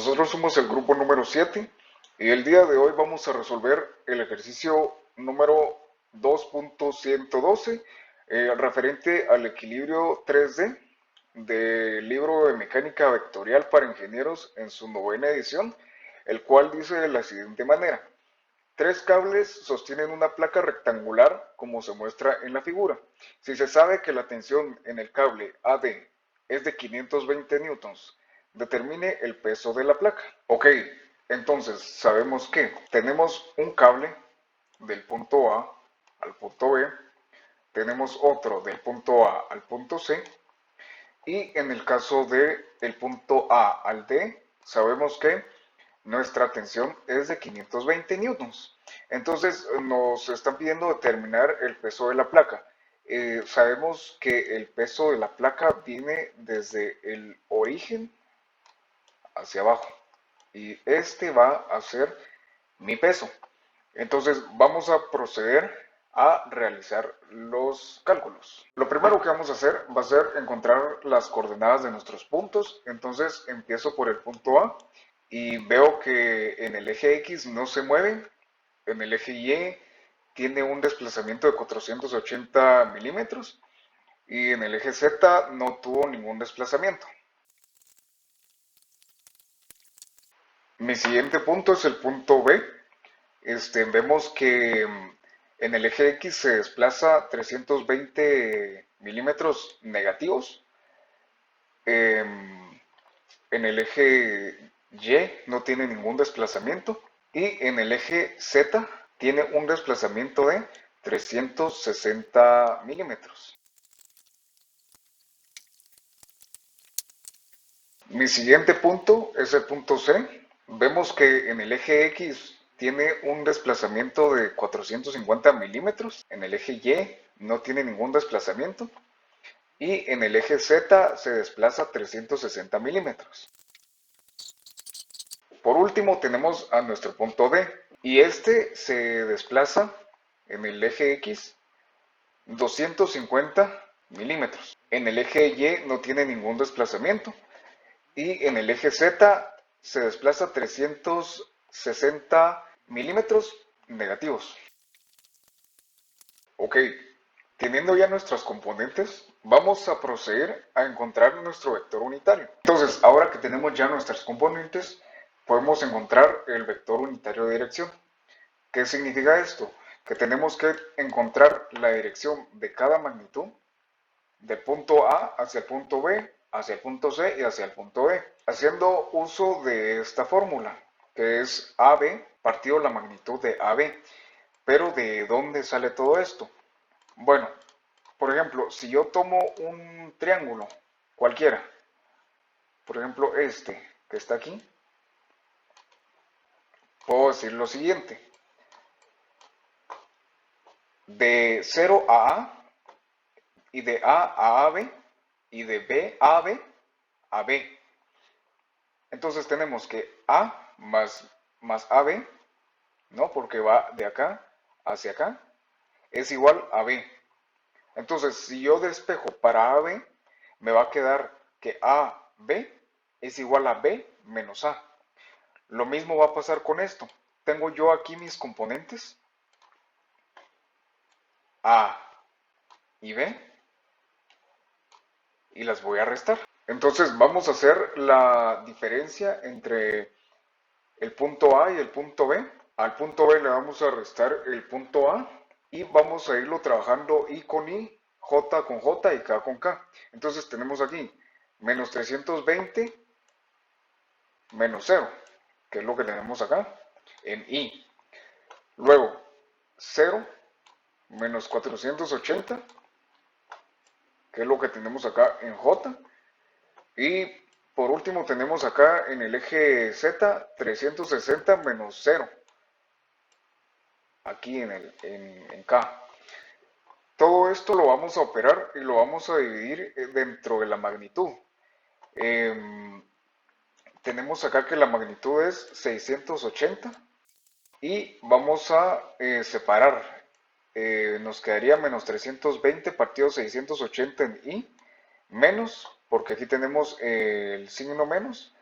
Nosotros somos el grupo número 7 y el día de hoy vamos a resolver el ejercicio número 2.112 referente al equilibrio 3D del libro de mecánica vectorial para ingenieros en su novena edición, el cual dice de la siguiente manera. Tres cables sostienen una placa rectangular como se muestra en la figura. Si se sabe que la tensión en el cable AD es de 520 newtons, determine el peso de la placa. Ok, entonces sabemos que tenemos un cable del punto A al punto B, tenemos otro del punto A al punto C, y en el caso del punto A al D, sabemos que nuestra tensión es de 520 newtons. Entonces nos están pidiendo determinar el peso de la placa. Sabemos que el peso de la placa viene desde el origen hacia abajo. Y este va a ser mi peso. Entonces vamos a proceder a realizar los cálculos. Lo primero que vamos a hacer va a ser encontrar las coordenadas de nuestros puntos. Entonces empiezo por el punto A y veo que en el eje X no se mueve, en el eje Y tiene un desplazamiento de 480 milímetros y en el eje Z no tuvo ningún desplazamiento. Mi siguiente punto es el punto B. Vemos que en el eje X se desplaza 320 milímetros negativos. En el eje Y no tiene ningún desplazamiento. Y en el eje Z tiene un desplazamiento de 360 milímetros. Mi siguiente punto es el punto C. Vemos que en el eje X tiene un desplazamiento de 450 milímetros. En el eje Y no tiene ningún desplazamiento. Y en el eje Z se desplaza 360 milímetros. Por último tenemos a nuestro punto D. Y este se desplaza en el eje X 250 milímetros. En el eje Y no tiene ningún desplazamiento. Y en el eje Z se desplaza 360 milímetros negativos. Ok, teniendo ya nuestras componentes, vamos a proceder a encontrar nuestro vector unitario. Entonces, ahora que tenemos ya nuestras componentes, podemos encontrar el vector unitario de dirección. ¿Qué significa esto? Que tenemos que encontrar la dirección de cada magnitud del punto A hacia el punto B, hacia el punto C y hacia el punto D, haciendo uso de esta fórmula, que es AB partido la magnitud de AB. Pero ¿de dónde sale todo esto? Bueno, por ejemplo, si yo tomo un triángulo cualquiera, por ejemplo este que está aquí, puedo decir lo siguiente. De 0 a A y de A a AB y de B a B a B. Entonces tenemos que A más AB, ¿no? Porque va de acá hacia acá, es igual a B. Entonces, si yo despejo para AB, me va a quedar que AB es igual a B menos A. Lo mismo va a pasar con esto. Tengo yo aquí mis componentes, A y B, y las voy a restar. Entonces, vamos a hacer la diferencia entre el punto A y el punto B. Al punto B le vamos a restar el punto A y vamos a irlo trabajando I con I, J con J y K con K. Entonces tenemos aquí menos 320 menos 0, que es lo que tenemos acá en I. Luego 0 menos 480, que es lo que tenemos acá en J. Y por último tenemos acá en el eje Z 360 menos 0, aquí en K. Todo esto lo vamos a operar y lo vamos a dividir dentro de la magnitud. Tenemos acá que la magnitud es 680 y vamos a separar. Nos quedaría menos 320 partido 680 en I, menos, porque aquí tenemos el signo menos,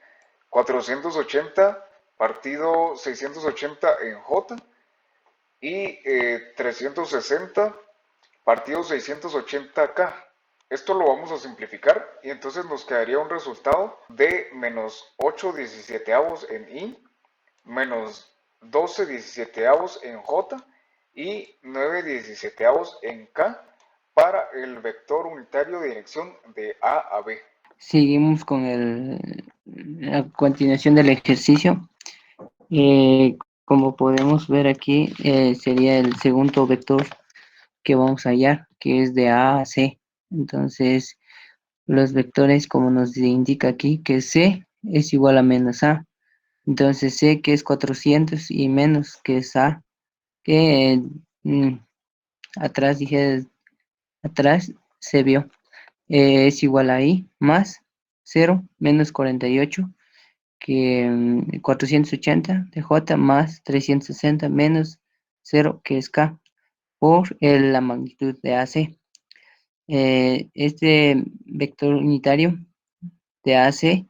480 partido 680 en J y 360 partido 680K. Esto lo vamos a simplificar y entonces nos quedaría un resultado de menos 8 17avos en I, menos 12 17avos en J y 9 17avos en K para el vector unitario de dirección de A a B. Seguimos con la continuación del ejercicio. Como podemos ver aquí, sería el segundo vector que vamos a hallar, que es de A a C. Entonces, los vectores, como nos indica aquí, que C es igual a menos A. Entonces, C que es 400 y menos que es A, que mm, atrás dije, atrás se vio, es igual a I más 0 menos 48 que 480 de J más 360 menos 0 que es K por la magnitud de AC. Este vector unitario de AC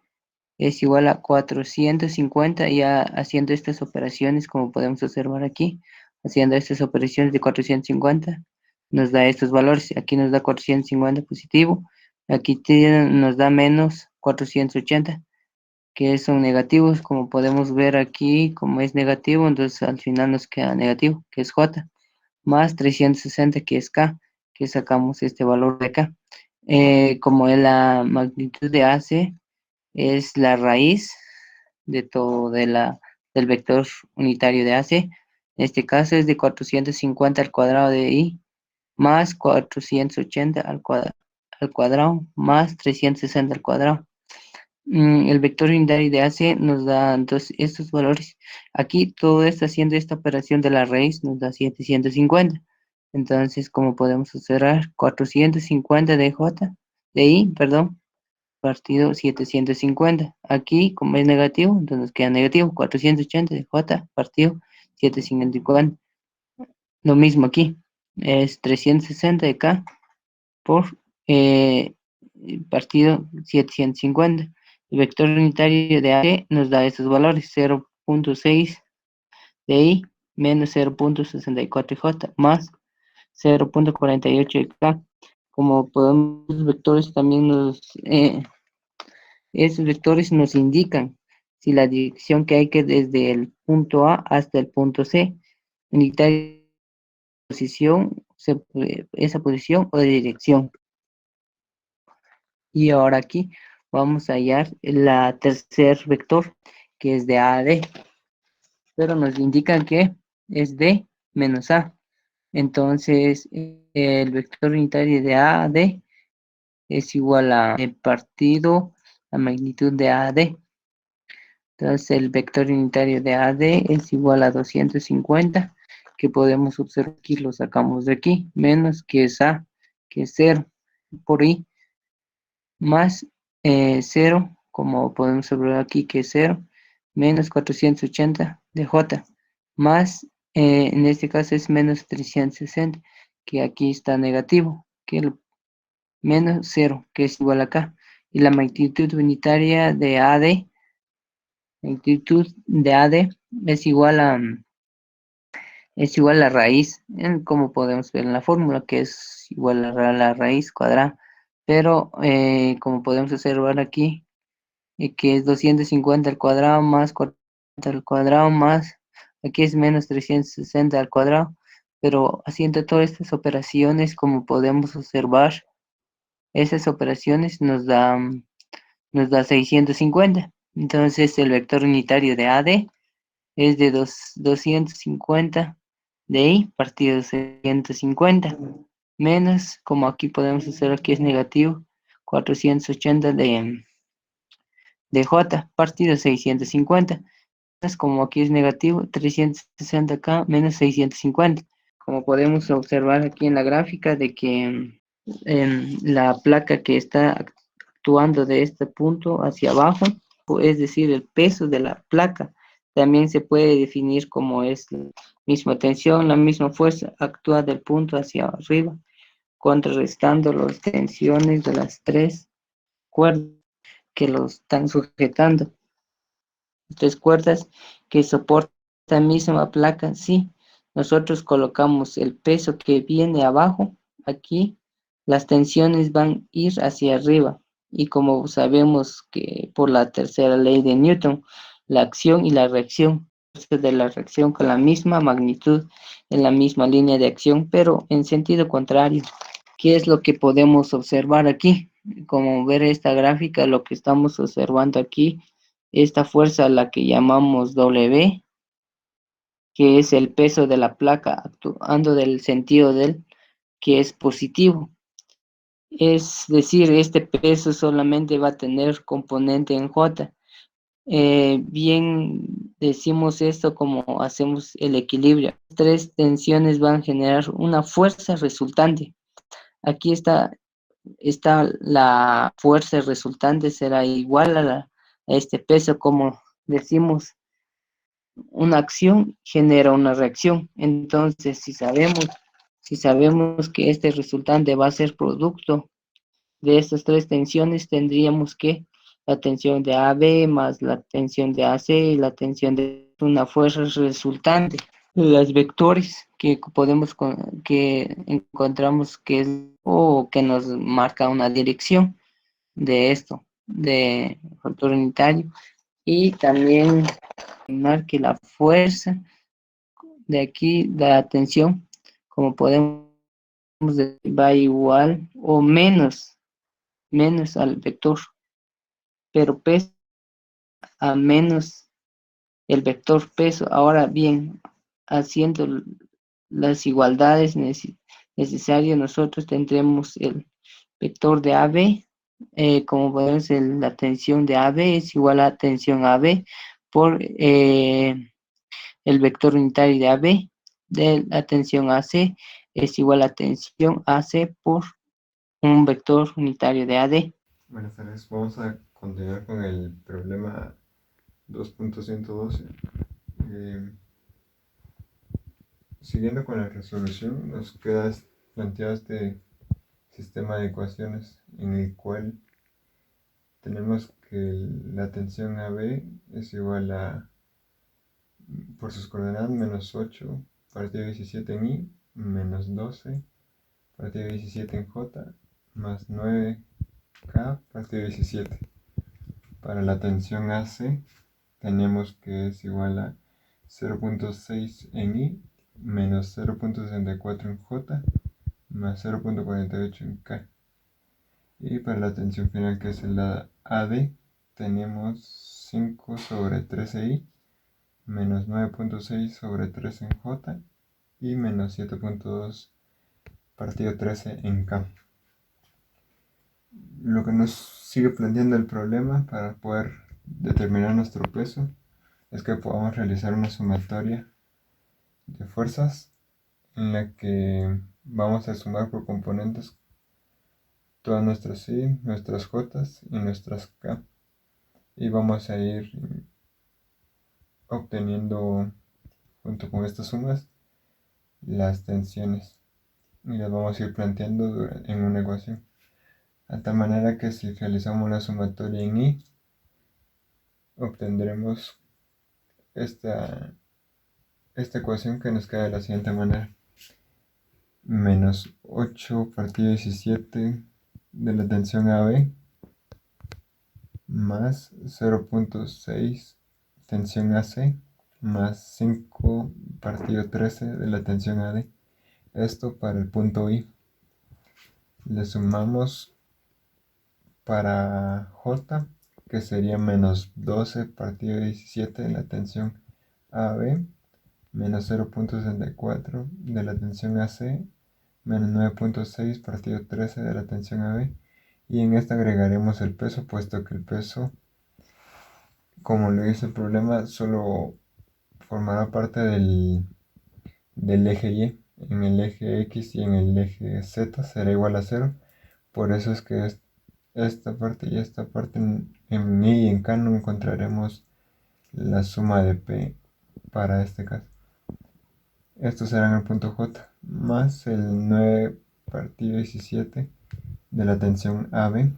es igual a 450 y haciendo estas operaciones, como podemos observar aquí, haciendo estas operaciones de 450, nos da estos valores. Aquí nos da 450 positivo, aquí nos da menos 480 que son negativos, como podemos ver aquí, como es negativo, entonces al final nos queda negativo, que es J, más 360, que es K, que sacamos este valor de acá. Como es la magnitud de AC, es la raíz de todo del vector unitario de AC. En este caso es de 450 al cuadrado de I más 480 al cuadrado más 360 al cuadrado. El vector unitario de AC nos da entonces estos valores. Aquí todo esto haciendo esta operación de la raíz nos da 750. Entonces, como podemos observar, 450 de J, de I, perdón, partido 750. Aquí, como es negativo, entonces nos queda negativo. 480 de J partido 750. Lo mismo aquí. Es 360 de K por eh, partido 750. El vector unitario de AC nos da estos valores: 0.6 de I menos 0.64 J más 0.48 de K. Como podemos, los vectores también esos vectores nos indican si la dirección que hay que desde el punto A hasta el punto C, indicar posición, esa posición o de dirección. Y ahora aquí vamos a hallar la tercer vector, que es de A a D, pero nos indican que es D menos A. Entonces, el vector unitario de A a D es igual a el partido, la magnitud de A a D. Entonces, el vector unitario de AD es igual a 250, que podemos observar aquí, lo sacamos de aquí, menos que es A, que es 0 por I, más 0, como podemos observar aquí, que es 0, menos 480 de J, más, en este caso es menos 360, que aquí está negativo, que el menos 0, que es igual acá. Y la magnitud unitaria de AD magnitud de AD es igual a la raíz, como podemos ver en la fórmula, que es igual a la raíz cuadrada. Pero como podemos observar aquí, que es 250 al cuadrado más 40 al cuadrado más, aquí es menos 360 al cuadrado. Pero haciendo todas estas operaciones, como podemos observar, esas operaciones nos da 650. Entonces el vector unitario de AD es de 250 de I partido 650 menos, como aquí podemos hacer, aquí es negativo, 480 de J partido 650, menos, como aquí es negativo, 360 acá menos 650. Como podemos observar aquí en la gráfica de que la placa que está actuando de este punto hacia abajo, es decir, el peso de la placa, también se puede definir como es la misma tensión, la misma fuerza, actúa del punto hacia arriba, contrarrestando las tensiones de las tres cuerdas que lo están sujetando. tres cuerdas que soportan la misma placa, sí, nosotros colocamos el peso que viene abajo, aquí, las tensiones van a ir hacia arriba. Y como sabemos que por la tercera ley de Newton, la acción y la reacción de la reacción con la misma magnitud en la misma línea de acción, pero en sentido contrario. ¿Qué es lo que podemos observar aquí? Como ver esta gráfica, lo que estamos observando aquí, esta fuerza, la que llamamos W, que es el peso de la placa actuando del sentido del que es positivo. Es decir, este peso solamente va a tener componente en J. Bien decimos esto como hacemos el equilibrio. Tres tensiones van a generar una fuerza resultante. Aquí está la fuerza resultante, será igual a este peso, como decimos, una acción genera una reacción. Entonces, si sabemos que este resultante va a ser producto de estas tres tensiones, tendríamos que la tensión de AB más la tensión de AC y la tensión de una fuerza resultante. Los vectores que que encontramos que es o que nos marca una dirección de esto, de factor unitario, y también que la fuerza de aquí, la tensión, como podemos decir, va igual o menos al vector, pero pesa a menos el vector peso. Ahora bien, haciendo las igualdades necesarias, nosotros tendremos el vector de AB, como podemos ver, la tensión de AB es igual a tensión AB por el vector unitario de AB, de la tensión AC es igual a tensión AC por un vector unitario de AD. Buenas tardes, vamos a continuar con el problema 2.112. Eh, Siguiendo con la resolución, nos queda planteado este sistema de ecuaciones en el cual tenemos que la tensión AB es igual a, por sus coordenadas, menos 8 partido 17 en I, menos 12 partido 17 en J, más 9K partido 17. Para la tensión AC tenemos que es igual a 0.6 en I menos 0.64 en J más 0.48 en K. Y para la tensión final, que es la AD, tenemos 5 sobre 13I menos 9.6 sobre 13 en J y menos 7.2 partido 13 en K. Lo que nos sigue planteando el problema para poder determinar nuestro peso es que podamos realizar una sumatoria de fuerzas en la que vamos a sumar por componentes todas nuestras I, nuestras J y nuestras K, y vamos a ir obteniendo junto con estas sumas las tensiones y las vamos a ir planteando en una ecuación, a tal manera que si realizamos la sumatoria en I obtendremos esta ecuación, que nos queda de la siguiente manera: menos 8 partido 17 de la tensión AB más 0.6 tensión AC más 5 partido 13 de la tensión AD. Esto para el punto I. Le sumamos para J, que sería menos 12 partido 17 de la tensión AB menos 0.64 de la tensión AC menos 9.6 partido 13 de la tensión AB, y en esta agregaremos el peso, puesto que el peso, como lo dice el problema, solo formará parte del eje Y. En el eje X y en el eje Z será igual a 0. Por eso es que esta parte y esta parte en I y en K no encontraremos la suma de P para este caso. Estos serán el punto J más el 9 partido 17 de la tensión AB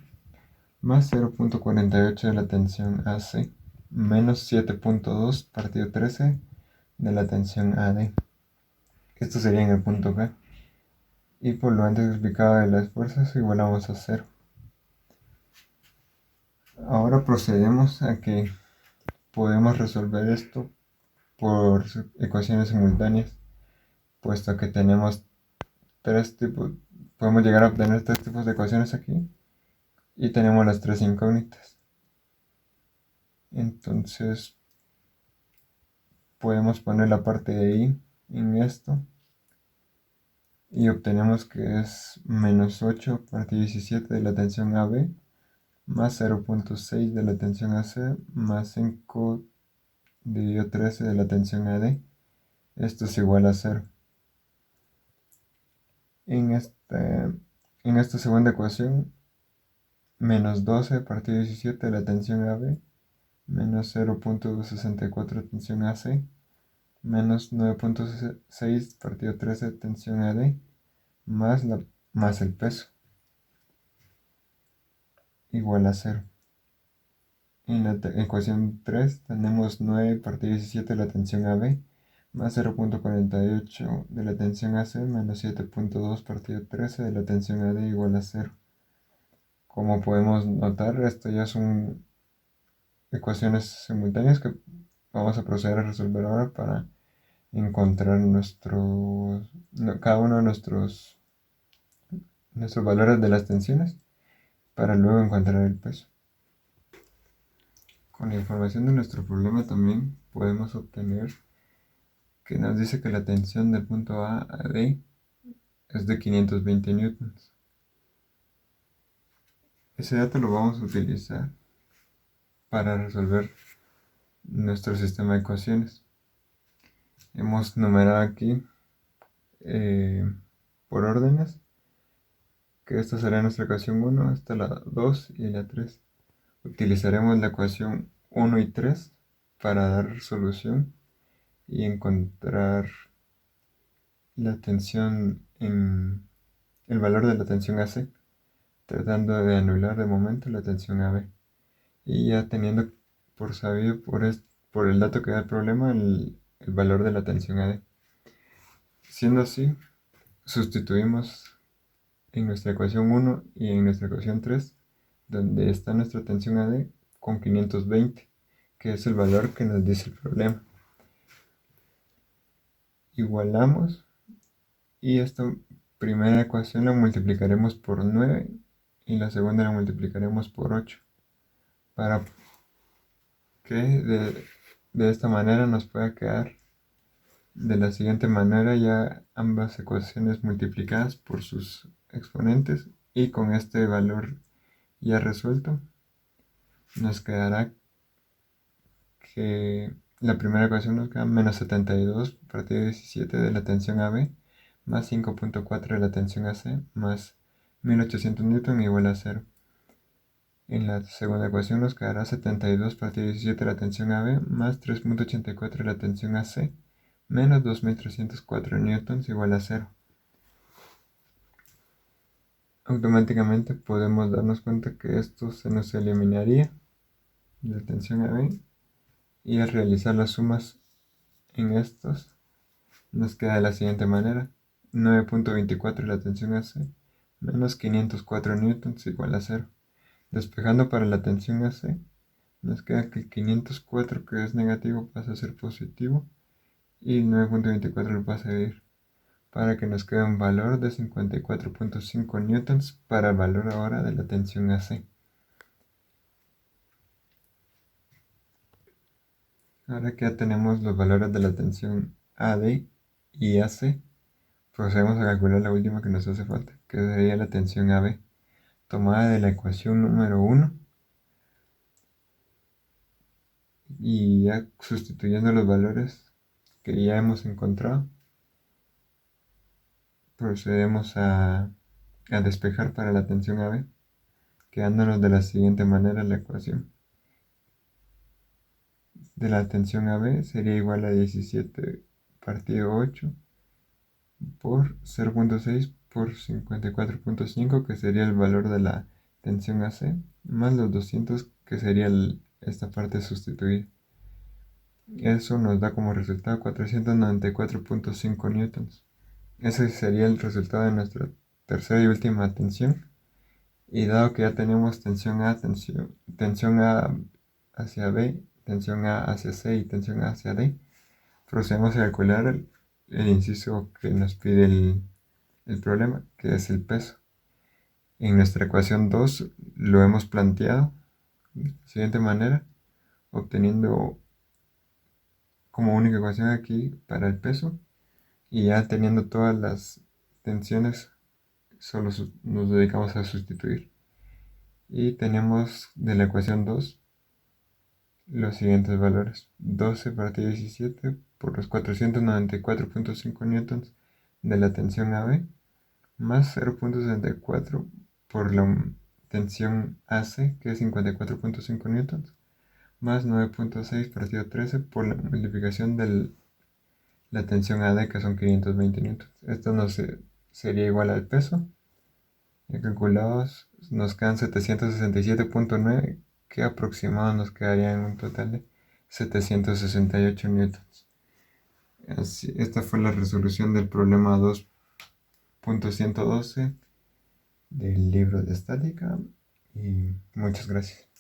más 0.48 de la tensión AC menos 7.2 partido 13 de la tensión AD. Esto sería en el punto P. Y por lo antes explicado de las fuerzas, igualamos a 0. Ahora procedemos a que podemos resolver esto por ecuaciones simultáneas, puesto que tenemos tres tipos, podemos llegar a obtener tres tipos de ecuaciones aquí y tenemos las tres incógnitas. Entonces podemos poner la parte de I en esto y obtenemos que es menos 8 partido 17 de la tensión AB más 0.6 de la tensión AC más 5 dividido 13 de la tensión AD. Esto es igual a 0. En esta segunda ecuación, menos 12 partido 17 de la tensión AB menos 0.64 tensión AC menos 9.6 partido 13 tensión AD más el peso igual a 0. En la ecuación 3 tenemos 9 partido 17 de la tensión AB más 0.48 de la tensión AC menos 7.2 partido 13 de la tensión AD igual a 0. Como podemos notar, esto ya son ecuaciones simultáneas que vamos a proceder a resolver ahora para encontrar cada uno de nuestros valores de las tensiones para luego encontrar el peso. Con la información de nuestro problema también podemos obtener que nos dice que la tensión del punto A a D es de 520 newtons. Ese dato lo vamos a utilizar para resolver nuestro sistema de ecuaciones. Hemos numerado aquí por órdenes, que esta será nuestra ecuación 1, esta la 2 y la 3. Utilizaremos la ecuación 1 y 3 para dar solución y encontrar la tensión en el valor de la tensión AC, tratando de anular de momento la tensión AB. Y ya teniendo por sabido por el dato que da el problema el valor de la tensión AD. Siendo así, sustituimos en nuestra ecuación 1 y en nuestra ecuación 3, donde está nuestra tensión AD, con 520, que es el valor que nos dice el problema. Igualamos y esta primera ecuación la multiplicaremos por 9 y la segunda la multiplicaremos por 8, para que de esta manera nos pueda quedar de la siguiente manera ya ambas ecuaciones multiplicadas por sus exponentes, y con este valor ya resuelto nos quedará que la primera ecuación nos queda menos 72 partido 17 de la tensión AB más 5.4 de la tensión AC más 1800 newton igual a 0. En la segunda ecuación nos quedará 72 partido 17 de la tensión AB más 3.84 de la tensión AC menos 2304 newtons igual a 0. Automáticamente podemos darnos cuenta que esto se nos eliminaría de la tensión AB, y al realizar las sumas en estos nos queda de la siguiente manera: 9.24 de la tensión AC menos 504 newtons igual a 0. Despejando para la tensión AC, nos queda que el 504, que es negativo, pasa a ser positivo y 9.24 lo pasa a ir, para que nos quede un valor de 54.5 newtons para el valor ahora de la tensión AC. Ahora que ya tenemos los valores de la tensión AD y AC, procedemos a calcular la última que nos hace falta, que sería la tensión AB, tomada de la ecuación número 1, y ya sustituyendo los valores que ya hemos encontrado, procedemos a despejar para la tensión AB, quedándonos de la siguiente manera la ecuación. De la tensión AB sería igual a 17 partido 8 por 0.6 por 54.5, que sería el valor de la tensión AC, más los 200, que sería esta parte sustituida. Eso nos da como resultado 494.5 newtons. Ese sería el resultado de nuestra tercera y última tensión. Y dado que ya tenemos tensión A hacia B, tensión A hacia C y tensión A hacia D, procedemos a calcular el inciso que nos pide el problema, que es el peso. En nuestra ecuación 2 lo hemos planteado de la siguiente manera, obteniendo como única ecuación aquí para el peso, y ya teniendo todas las tensiones, solo nos dedicamos a sustituir. Y tenemos de la ecuación 2 los siguientes valores: 12 partido 17 por los 494.5 newtons de la tensión AB, más 0.64 por la tensión AC, que es 54.5 newtons, más 9.6 partido 13 por la multiplicación de la tensión AD, que son 520 newtons. Esto sería igual al peso. Ya calculados nos quedan 767.9, que aproximado nos quedaría en un total de 768 newtons. Así, esta fue la resolución del problema 2.112 del libro de estática, y muchas gracias.